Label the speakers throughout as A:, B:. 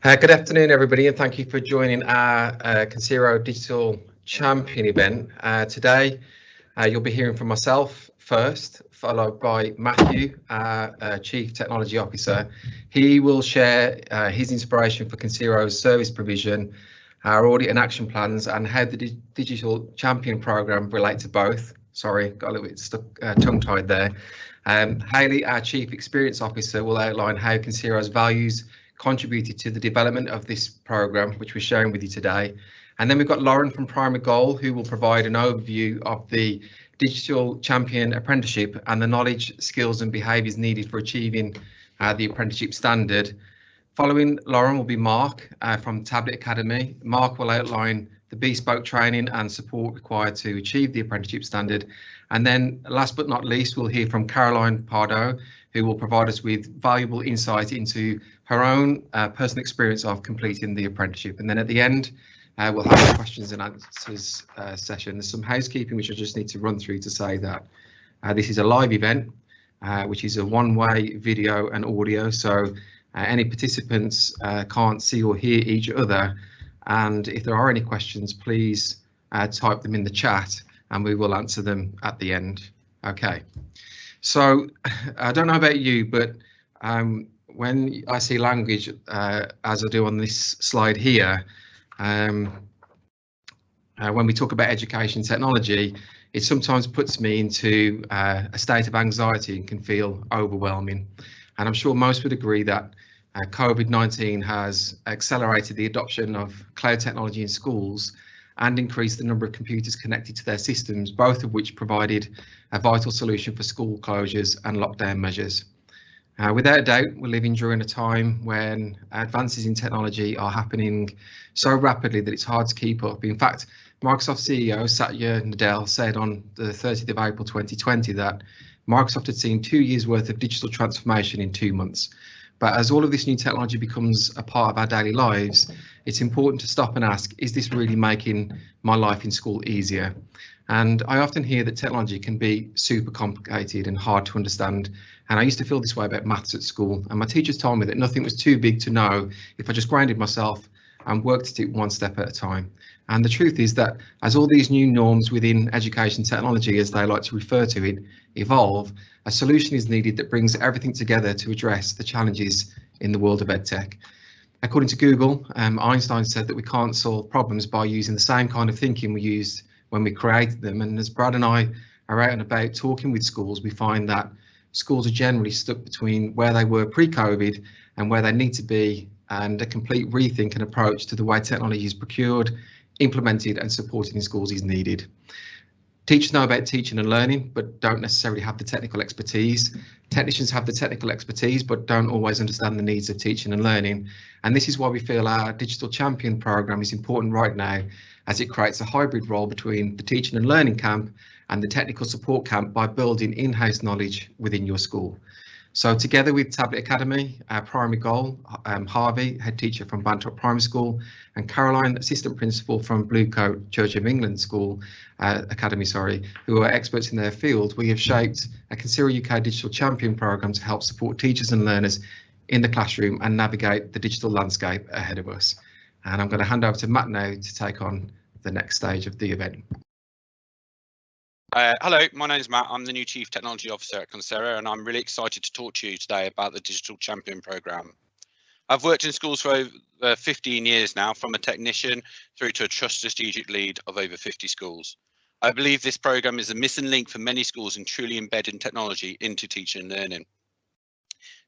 A: Good afternoon, everybody, and thank you for joining our Concero Digital Champion event. Today, you'll be hearing from myself first, followed by Matthew, our Chief Technology Officer. He will share his inspiration for Concero's service provision, our audit and action plans, and how the Digital Champion programme relate to both. Sorry, got a little bit stuck, tongue-tied there. Hayley, our Chief Experience Officer, will outline how Concero's values contributed to the development of this programme, which we're sharing with you today. And then we've got Lauren from Primary Goal, who will provide an overview of the Digital Champion Apprenticeship and the knowledge, skills and behaviours needed for achieving the apprenticeship standard. Following Lauren will be Mark from Tablet Academy. Mark will outline the bespoke training and support required to achieve the apprenticeship standard. And then last but not least, we'll hear from Caroline Pardo, who will provide us with valuable insight into her own personal experience of completing the apprenticeship. And then at the end, we'll have a questions and answers session. There's some housekeeping which I just need to run through to say that this is a live event, which is a one-way video and audio. So any participants can't see or hear each other. And if there are any questions, please type them in the chat and we will answer them at the end. Okay. So I don't know about you, but when I see language, as I do on this slide here, when we talk about education technology, it sometimes puts me into a state of anxiety and can feel overwhelming. And I'm sure most would agree that COVID-19 has accelerated the adoption of cloud technology in schools and increased the number of computers connected to their systems, both of which provided a vital solution for school closures and lockdown measures. Without a doubt, we're living during a time when advances in technology are happening so rapidly that it's hard to keep up. In fact, Microsoft CEO Satya Nadella said on the 30th of April 2020 that Microsoft had seen 2 years worth of digital transformation in 2 months. But as all of this new technology becomes a part of our daily lives, it's important to stop and ask, is this really making my life in school easier? And I often hear that technology can be super complicated and hard to understand. And I used to feel this way about maths at school. And my teachers told me that nothing was too big to know if I just grounded myself and worked at it one step at a time. And the truth is that as all these new norms within education technology, as they like to refer to it, evolve, a solution is needed that brings everything together to address the challenges in the world of EdTech. According to Google, Einstein said that we can't solve problems by using the same kind of thinking we used when we created them. And as Brad and I are out and about talking with schools, we find that schools are generally stuck between where they were pre-COVID and where they need to be, and a complete rethink and approach to the way technology is procured, implemented and supported in schools is needed. Teachers know about teaching and learning, but don't necessarily have the technical expertise. Technicians have the technical expertise, but don't always understand the needs of teaching and learning. And this is why we feel our Digital Champion programme is important right now, as it creates a hybrid role between the teaching and learning camp and the technical support camp by building in-house knowledge within your school. So together with Tablet Academy, our Primary Goal, Harvey, head teacher from Bantop Primary School, and Caroline, assistant principal from Bluecoat Church of England School Academy, who are experts in their field, we have shaped a Concero UK Digital Champion programme to help support teachers and learners in the classroom and navigate the digital landscape ahead of us. And I'm going to hand over to Matt now to take on the next stage of the event.
B: Hello, my name is Matt. I'm the new Chief Technology Officer at Concero, and I'm really excited to talk to you today about the Digital Champion programme. I've worked in schools for over 15 years now, from a technician through to a trust strategic lead of over 50 schools. I believe this programme is a missing link for many schools in truly embedding technology into teaching and learning.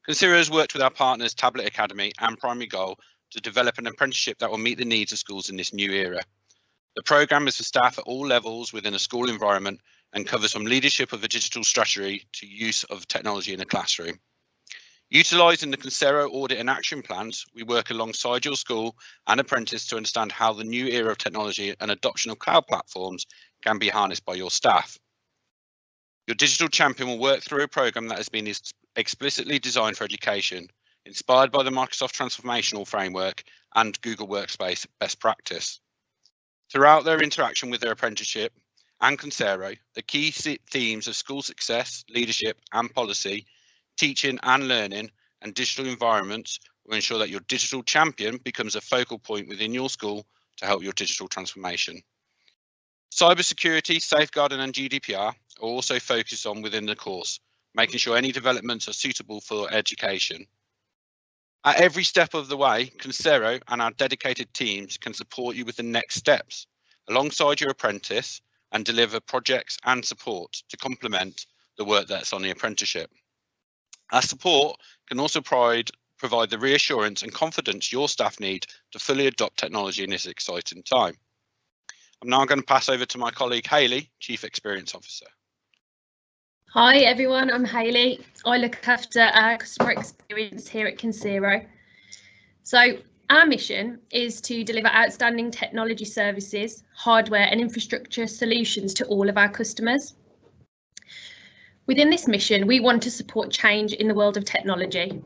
B: Concero has worked with our partners Tablet Academy and Primary Goal to develop an apprenticeship that will meet the needs of schools in this new era. The programme is for staff at all levels within a school environment and covers from leadership of a digital strategy to use of technology in the classroom. Utilising the Concero audit and action plans, we work alongside your school and apprentice to understand how the new era of technology and adoption of cloud platforms can be harnessed by your staff. Your digital champion will work through a programme that has been explicitly designed for education, inspired by the Microsoft Transformational Framework and Google Workspace best practice. Throughout their interaction with their apprenticeship and Concero, the key themes of school success, leadership and policy, teaching and learning, and digital environments will ensure that your digital champion becomes a focal point within your school to help your digital transformation. Cybersecurity, safeguarding and GDPR are also focused on within the course, making sure any developments are suitable for education. At every step of the way, Concero and our dedicated teams can support you with the next steps alongside your apprentice and deliver projects and support to complement the work that's on the apprenticeship. Our support can also provide the reassurance and confidence your staff need to fully adopt technology in this exciting time. I'm now going to pass over to my colleague Hayley, Chief Experience Officer.
C: Hi everyone, I'm Hayley. I look after our customer experience here at Concero. So our mission is to deliver outstanding technology services, hardware and infrastructure solutions to all of our customers. Within this mission, we want to support change in the world of technology.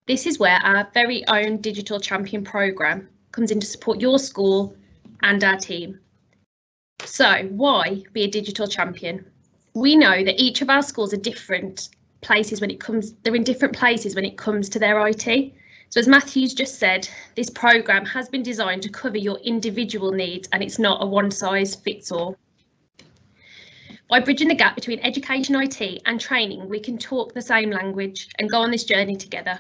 C: This is where our very own Digital Champion programme comes in to support your school and our team. So why be a digital champion? We know that each of our schools are different places when it comes, they're in different places when it comes to their IT. So as Matthew's just said, this programme has been designed to cover your individual needs and it's not a one size fits all. By bridging the gap between education, IT and training, we can talk the same language and go on this journey together.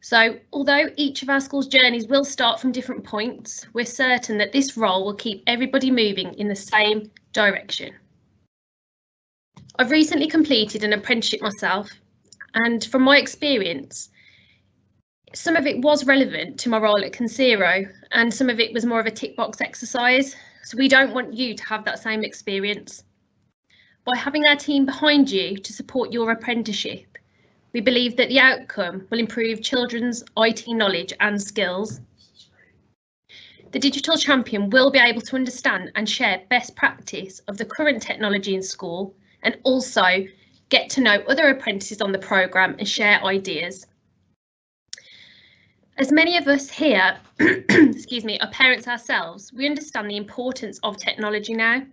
C: So although each of our schools' journeys will start from different points, we're certain that this role will keep everybody moving in the same direction. I've recently completed an apprenticeship myself, and from my experience, some of it was relevant to my role at Concero and some of it was more of a tick box exercise. So we don't want you to have that same experience. By having our team behind you to support your apprenticeship, we believe that the outcome will improve children's IT knowledge and skills. The Digital Champion will be able to understand and share best practice of the current technology in school and also get to know other apprentices on the programme and share ideas. As many of us here, excuse me, are parents ourselves, we understand the importance of technology now,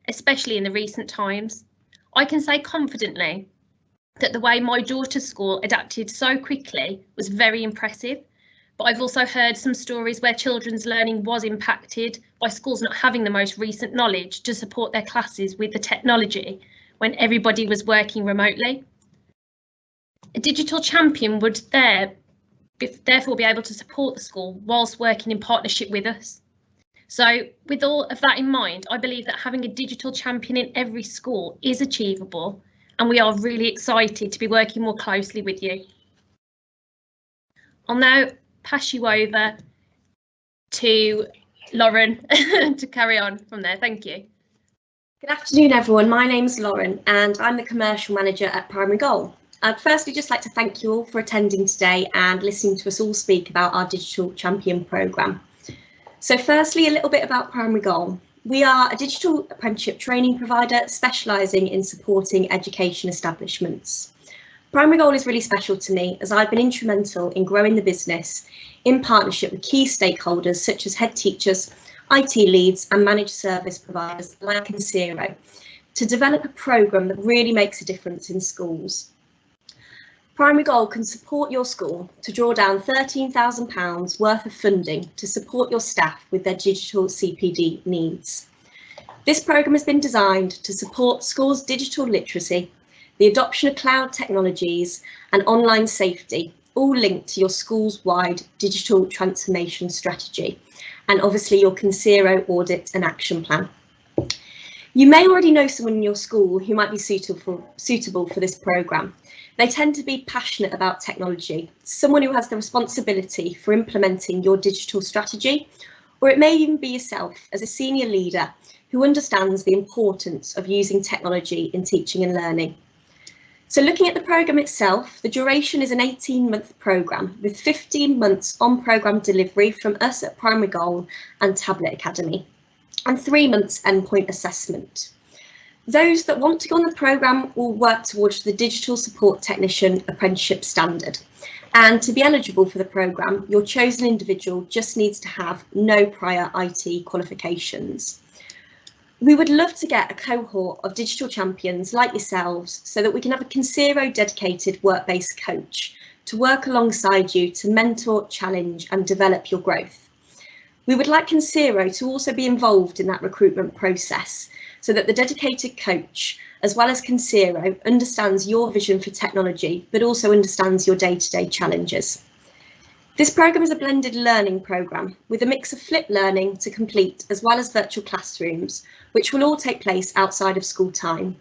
C: especially in the recent times. I can say confidently that the way my daughter's school adapted so quickly was very impressive, but I've also heard some stories where children's learning was impacted by schools not having the most recent knowledge to support their classes with the technology when everybody was working remotely. A digital champion would therefore be able to support the school whilst working in partnership with us. So with all of that in mind, I believe that having a digital champion in every school is achievable, and we are really excited to be working more closely with you. I'll now pass you over to Lauren to carry on from there. Thank you.
D: Good afternoon, everyone. My name's Lauren and I'm the Commercial Manager at Primary Goal. I'd firstly just like to thank you all for attending today and listening to us all speak about our Digital Champion programme. So firstly, a little bit about Primary Goal. We are a digital apprenticeship training provider specialising in supporting education establishments. Primary Goal is really special to me as I've been instrumental in growing the business in partnership with key stakeholders such as head teachers, IT leads and managed service providers like Concero to develop a programme that really makes a difference in schools. Primary Goal can support your school to draw down £13,000 worth of funding to support your staff with their digital CPD needs. This programme has been designed to support schools' digital literacy, the adoption of cloud technologies and online safety, all linked to your school's wide digital transformation strategy and obviously your Concero audit and action plan. You may already know someone in your school who might be suitable for this programme. They tend to be passionate about technology, someone who has the responsibility for implementing your digital strategy, or it may even be yourself as a senior leader who understands the importance of using technology in teaching and learning. So looking at the programme itself, the duration is an 18-month programme with 15 months on programme delivery from us at Primary Goal and Tablet Academy and 3 months endpoint assessment. Those that want to go on the programme will work towards the Digital Support Technician Apprenticeship Standard. And to be eligible for the programme, your chosen individual just needs to have no prior IT qualifications. We would love to get a cohort of digital champions like yourselves so that we can have a Concero dedicated work-based coach to work alongside you to mentor, challenge and develop your growth. We would like Consero to also be involved in that recruitment process so that the dedicated coach, as well as Consero, understands your vision for technology, but also understands your day-to-day challenges. This programme is a blended learning programme with a mix of flipped learning to complete, as well as virtual classrooms, which will all take place outside of school time.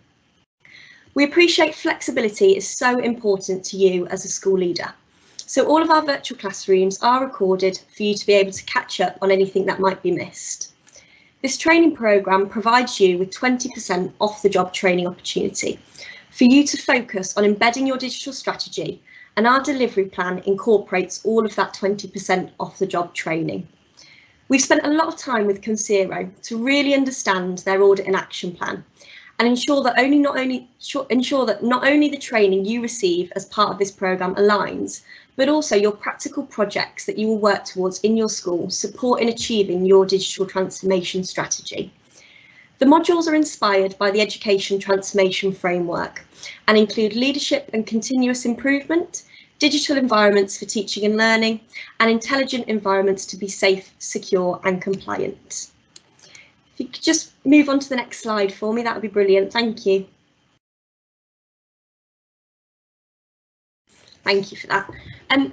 D: We appreciate flexibility is so important to you as a school leader. So all of our virtual classrooms are recorded for you to be able to catch up on anything that might be missed. This training programme provides you with 20% off the job training opportunity for you to focus on embedding your digital strategy, and our delivery plan incorporates all of that 20% off the job training. We've spent a lot of time with Consero to really understand their audit and action plan and ensure that not only the training you receive as part of this programme aligns, but also your practical projects that you will work towards in your school support in achieving your digital transformation strategy. The modules are inspired by the Education Transformation Framework and include leadership and continuous improvement, digital environments for teaching and learning, and intelligent environments to be safe, secure and compliant. If you could just move on to the next slide for me, that would be brilliant. Thank you. Thank you for that.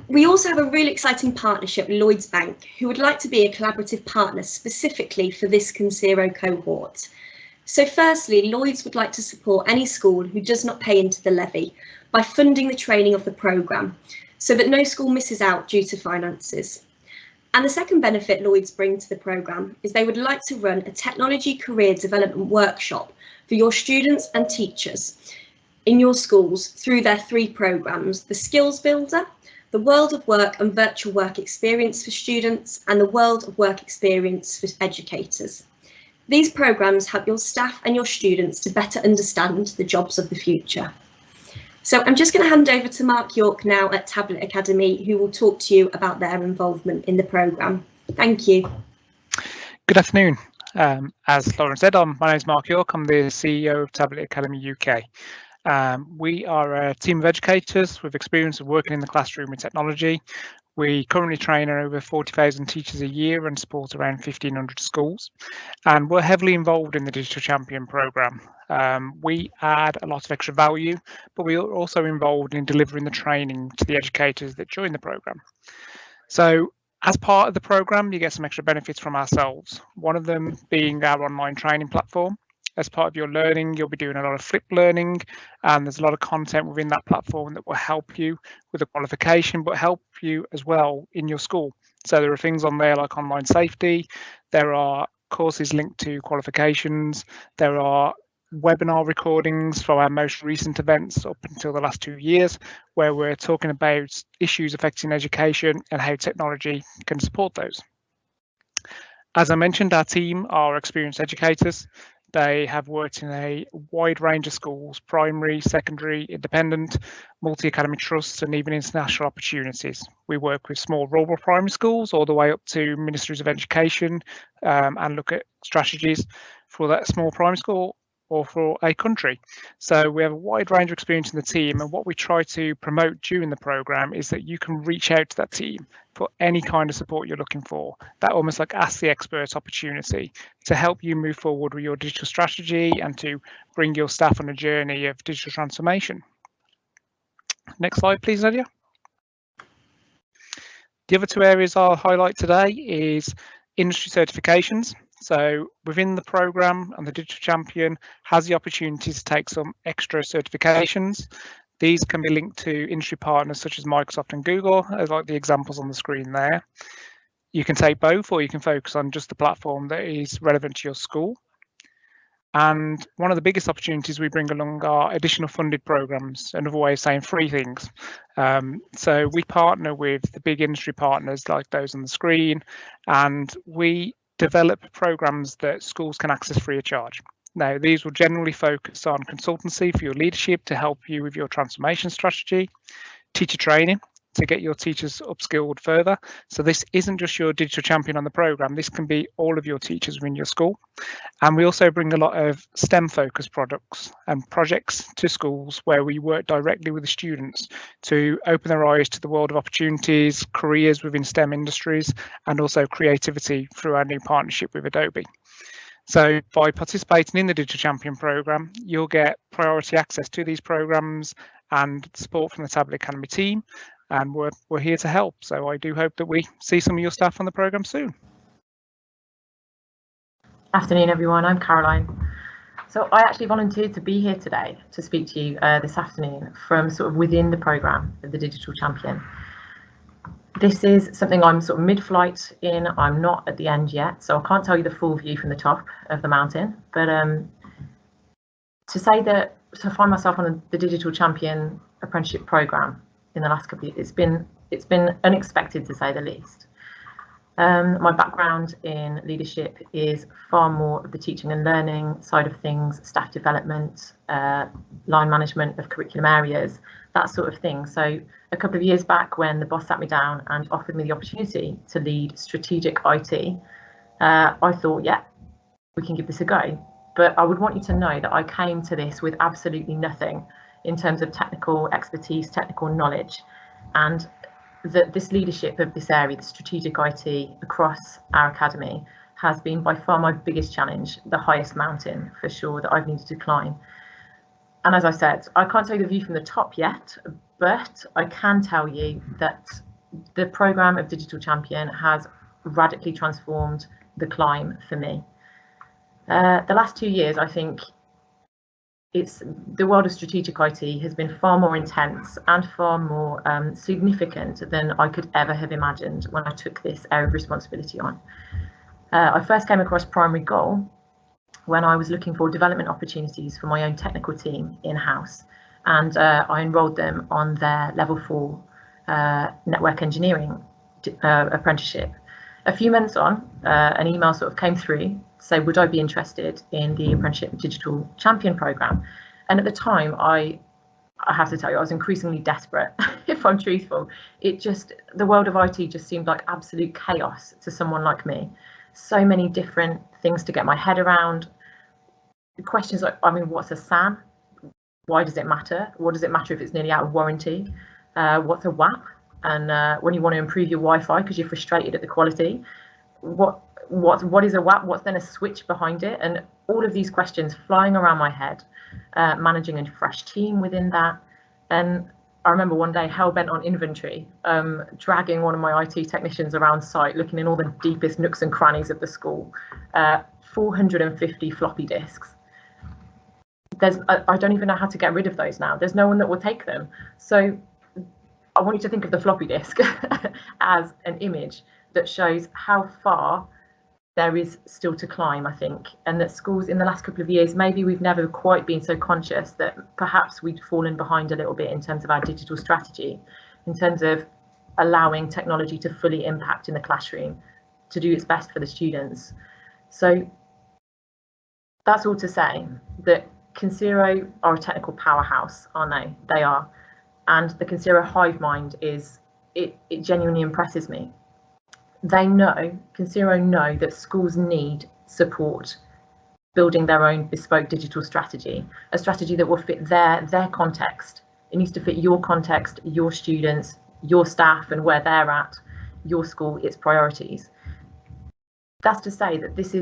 D: We also have a really exciting partnership with Lloyds Bank, who would like to be a collaborative partner specifically for this Consero cohort. So firstly, Lloyds would like to support any school who does not pay into the levy by funding the training of the programme, so that no school misses out due to finances. And the second benefit Lloyds bring to the programme is they would like to run a technology career development workshop for your students and teachers in your schools through their 3 programmes: the Skills Builder, the World of Work and Virtual Work Experience for students, and the World of Work Experience for educators. These programmes help your staff and your students to better understand the jobs of the future. So I'm just going to hand over to Mark York now at Tablet Academy, who will talk to you about their involvement in the programme. Thank you.
E: Good afternoon. As Lauren said, my name is Mark York. I'm the CEO of Tablet Academy UK. We are a team of educators with experience of working in the classroom with technology. We currently train over 40,000 teachers a year and support around 1,500 schools. And we're heavily involved in the Digital Champion programme. We add a lot of extra value, but we are also involved in delivering the training to the educators that join the programme. So as part of the programme, you get some extra benefits from ourselves. One of them being our online training platform. As part of your learning, you'll be doing a lot of flipped learning, and there's a lot of content within that platform that will help you with the qualification, but help you as well in your school. So there are things on there like online safety, there are courses linked to qualifications, there are webinar recordings from our most recent events up until the last 2 years, where we're talking about issues affecting education and how technology can support those. As I mentioned, our team are experienced educators. They have worked in a wide range of schools: primary, secondary, independent, multi-academy trusts, and even international opportunities. We work with small rural primary schools all the way up to ministries of education and look at strategies for that small primary school or for a country. So we have a wide range of experience in the team, and what we try to promote during the programme is that you can reach out to that team for any kind of support you're looking for. That almost like ask the expert opportunity to help you move forward with your digital strategy and to bring your staff on a journey of digital transformation. Next slide, please, Nadia. The other 2 areas I'll highlight today is industry certifications. So within the programme, and the Digital Champion has the opportunity to take some extra certifications. These can be linked to industry partners such as Microsoft and Google, as like the examples on the screen there. You can take both, or you can focus on just the platform that is relevant to your school. And one of the biggest opportunities we bring along are additional funded programs, another way of saying free things. So we partner with the big industry partners like those on the screen, and we develop programs that schools can access free of charge. Now, these will generally focus on consultancy for your leadership to help you with your transformation strategy, teacher training, to get your teachers upskilled further. So this isn't just your digital champion on the programme, this can be all of your teachers within your school. And we also bring a lot of STEM focused products and projects to schools where we work directly with the students to open their eyes to the world of opportunities, careers within STEM industries, and also creativity through our new partnership with Adobe. So by participating in the Digital Champion programme, you'll get priority access to these programmes and support from the Tablet Academy team, and we're here to help. So I do hope that we see some of your staff on the programme soon.
F: Afternoon everyone, I'm Caroline. So I actually volunteered to be here today to speak to you this afternoon from sort of within the programme of the Digital Champion. This is something I'm sort of mid-flight in, I'm not at the end yet, so I can't tell you the full view from the top of the mountain, but to say that, to find myself on the Digital Champion apprenticeship programme in the last couple of years, it's been unexpected to say the least. My background in leadership is far more of the teaching and learning side of things, staff development, line management of curriculum areas, that sort of thing. So a couple of years back, when the boss sat me down and offered me the opportunity to lead strategic IT, I thought, yeah, we can give this a go. But I would want you to know that I came to this with absolutely nothing in terms of technical expertise, technical knowledge, and that this leadership of this area, the strategic IT across our academy, has been by far my biggest challenge, the highest mountain for sure that I've needed to climb. And as I said, I can't tell you the view from the top yet, but I can tell you that the programme of Digital Champion has radically transformed the climb for me. The last 2 years, I think the world of strategic IT has been far more intense and far more significant than I could ever have imagined when I took this area of responsibility on. I first came across Primary Goal when I was looking for development opportunities for my own technical team in-house, and I enrolled them on their level 4 network engineering apprenticeship. A few months on, an email sort of came through to say, would I be interested in the Apprenticeship Digital Champion programme? And at the time, I have to tell you, I was increasingly desperate, if I'm truthful. The world of IT just seemed like absolute chaos to someone like me. So many different things to get my head around. Questions like, I mean, what's a SAN? Why does it matter? What does it matter if it's nearly out of warranty? What's a WAP? And when you want to improve your Wi-Fi because you're frustrated at the quality, what is a WAP? What's then a switch behind it? And all of these questions flying around my head, managing a fresh team within that. And I remember one day hell-bent on inventory, dragging one of my IT technicians around site, looking in all the deepest nooks and crannies of the school, 450 floppy disks. I don't even know how to get rid of those now. There's no one that will take them. So I want you to think of the floppy disk as an image that shows how far there is still to climb, I think, and that schools in the last couple of years, maybe we've never quite been so conscious that perhaps we'd fallen behind a little bit in terms of our digital strategy, in terms of allowing technology to fully impact in the classroom, to do its best for the students. So that's all to say that Conzero are a technical powerhouse, aren't they? They are. And the Conzero hive mind it genuinely impresses me. Conzero know that schools need support building their own bespoke digital strategy, a strategy that will fit their context. It needs to fit your context, your students, your staff, and where they're at, your school, its priorities. That's to say that this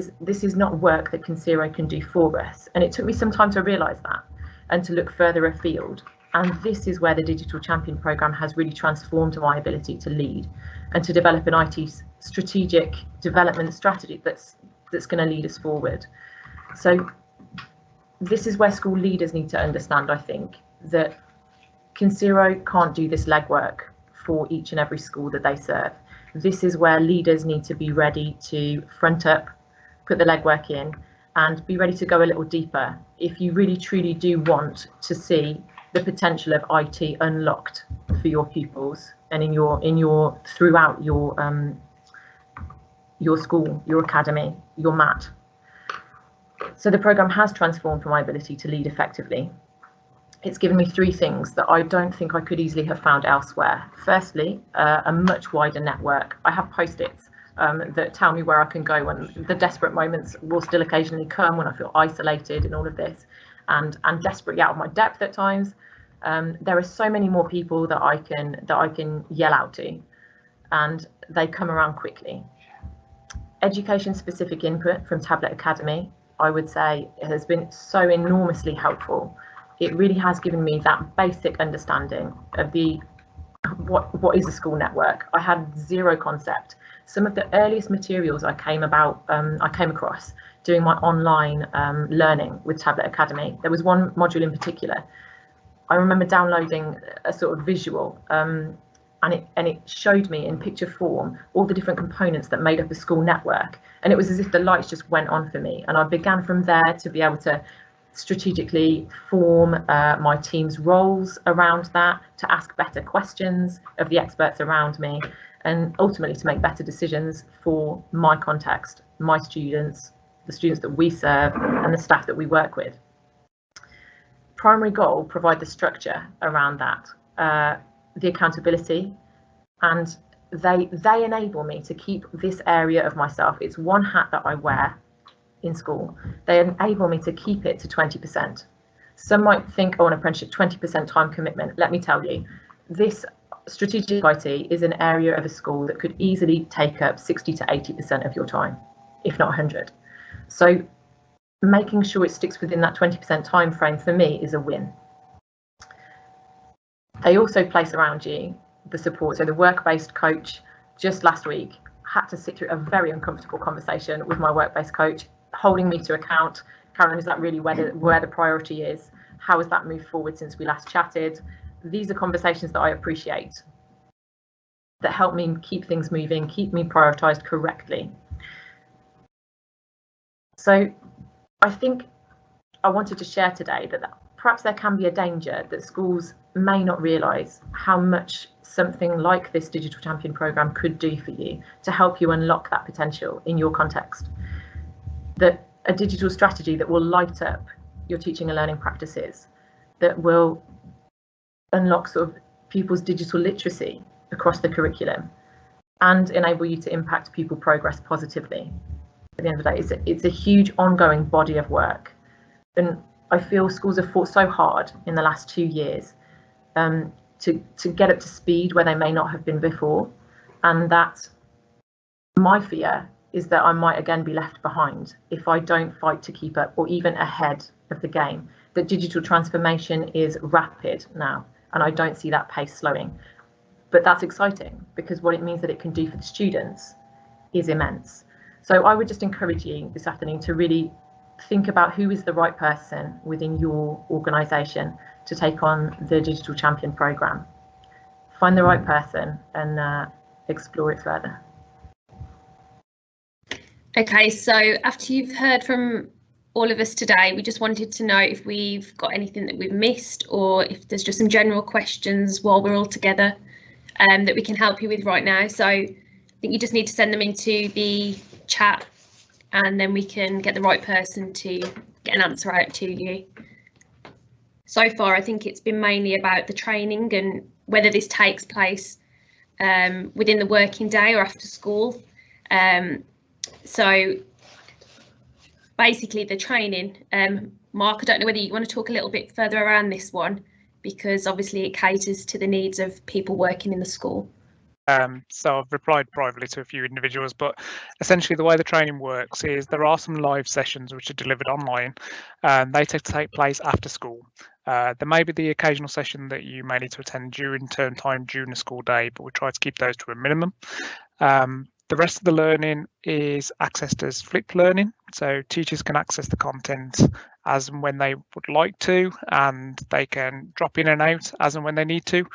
F: is not work that Conzero can do for us. And it took me some time to realise that and to look further afield. And this is where the Digital Champion programme has really transformed my ability to lead and to develop an IT strategic development strategy that's going to lead us forward. So this is where school leaders need to understand, I think, that Conzero can't do this legwork for each and every school that they serve. This is where leaders need to be ready to front up, put the legwork in, and be ready to go a little deeper if you really truly do want to see the potential of IT unlocked for your pupils and throughout your school, your academy, your mat. So the programme has transformed from my ability to lead effectively. it's given me three things that I don't think I could easily have found elsewhere. Firstly, a much wider network. I have post-its that tell me where I can go when the desperate moments will still occasionally come, when I feel isolated in all of this and desperately out of my depth at times. There are so many more people that I can yell out to, and they come around quickly. Education specific input from Tablet Academy, I would say, has been so enormously helpful. It really has given me that basic understanding of what is a school network. I had zero concept. Some of the earliest materials I came across doing my online learning with Tablet Academy. There was one module in particular. I remember downloading a sort of visual, and it showed me in picture form all the different components that made up a school network. And it was as if the lights just went on for me. And I began from there to be able to strategically form my team's roles around that, to ask better questions of the experts around me, and ultimately to make better decisions for my context, my students, the students that we serve, and the staff that we work with. Primary Goal provide the structure around that, the accountability, and they enable me to keep this area of myself. It's one hat that I wear in school. They enable me to keep it to 20%. Some might think, oh, an apprenticeship, 20% time commitment. Let me tell you, this strategic IT is an area of a school that could easily take up 60 to 80% of your time, if not 100. So making sure it sticks within that 20% time frame for me is a win. They also place around you the support. So the work-based coach, just last week, had to sit through a very uncomfortable conversation with my work-based coach, holding me to account. Karen, is that really where the priority is? How has that moved forward since we last chatted? These are conversations that I appreciate, that help me keep things moving, keep me prioritized correctly. So I think I wanted to share today that perhaps there can be a danger that schools may not realise how much something like this Digital Champion programme could do for you to help you unlock that potential in your context. That a digital strategy that will light up your teaching and learning practices, that will unlock sort of pupils' digital literacy across the curriculum and enable you to impact pupil progress positively. At the end of the day, it's a huge ongoing body of work. And I feel schools have fought so hard in the last 2 years to get up to speed where they may not have been before. And that my fear is that I might again be left behind if I don't fight to keep up or even ahead of the game. That digital transformation is rapid now, and I don't see that pace slowing. But that's exciting because what it means that it can do for the students is immense. So I would just encourage you this afternoon to really think about who is the right person within your organisation to take on the Digital Champion programme. Find the right person and explore it further.
C: Okay, so after you've heard from all of us today, we just wanted to know if we've got anything that we've missed, or if there's just some general questions while we're all together that we can help you with right now. So I think you just need to send them into the chat, and then we can get the right person to get an answer out to you. So far, I think it's been mainly about the training and whether this takes place within the working day or after school. So basically the training, Mark, I don't know whether you want to talk a little bit further around this one, because obviously it caters to the needs of people working in the school.
E: So I've replied privately to a few individuals, but essentially the way the training works is there are some live sessions which are delivered online, and they take place after school. There may be the occasional session that you may need to attend during term time during the school day, but we try to keep those to a minimum. The rest of the learning is accessed as flipped learning, so teachers can access the content as and when they would like to, and they can drop in and out as and when they need to,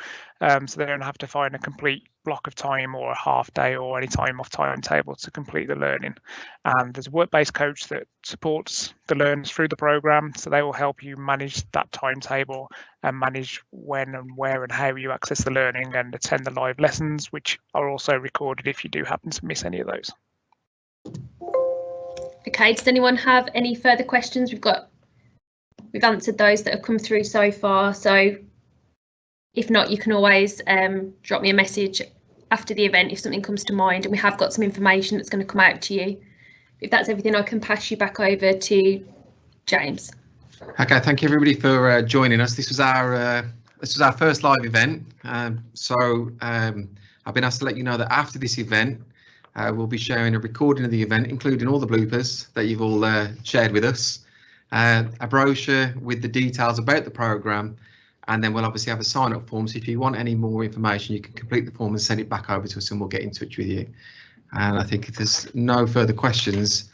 E: so they don't have to find a complete block of time or a half day or any time off timetable to complete the learning. And there's a work-based coach that supports the learners through the programme, so they will help you manage that timetable and manage when and where and how you access the learning and attend the live lessons, which are also recorded if you do happen to miss any of those.
C: Okay, does anyone have any further questions? We've got we've answered those that have come through so far. So if not, you can always drop me a message after the event if something comes to mind, and we have got some information that's going to come out to you. If that's everything, I can pass you back over to James.
A: Okay, thank you everybody for joining us. This was our first live event. I've been asked to let you know that after this event, we'll be sharing a recording of the event, including all the bloopers that you've all shared with us, a brochure with the details about the programme, and then we'll obviously have a sign-up form. So if you want any more information, you can complete the form and send it back over to us and we'll get in touch with you. And I think if there's no further questions,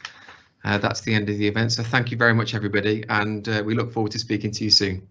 A: that's the end of the event. So thank you very much, everybody, and we look forward to speaking to you soon.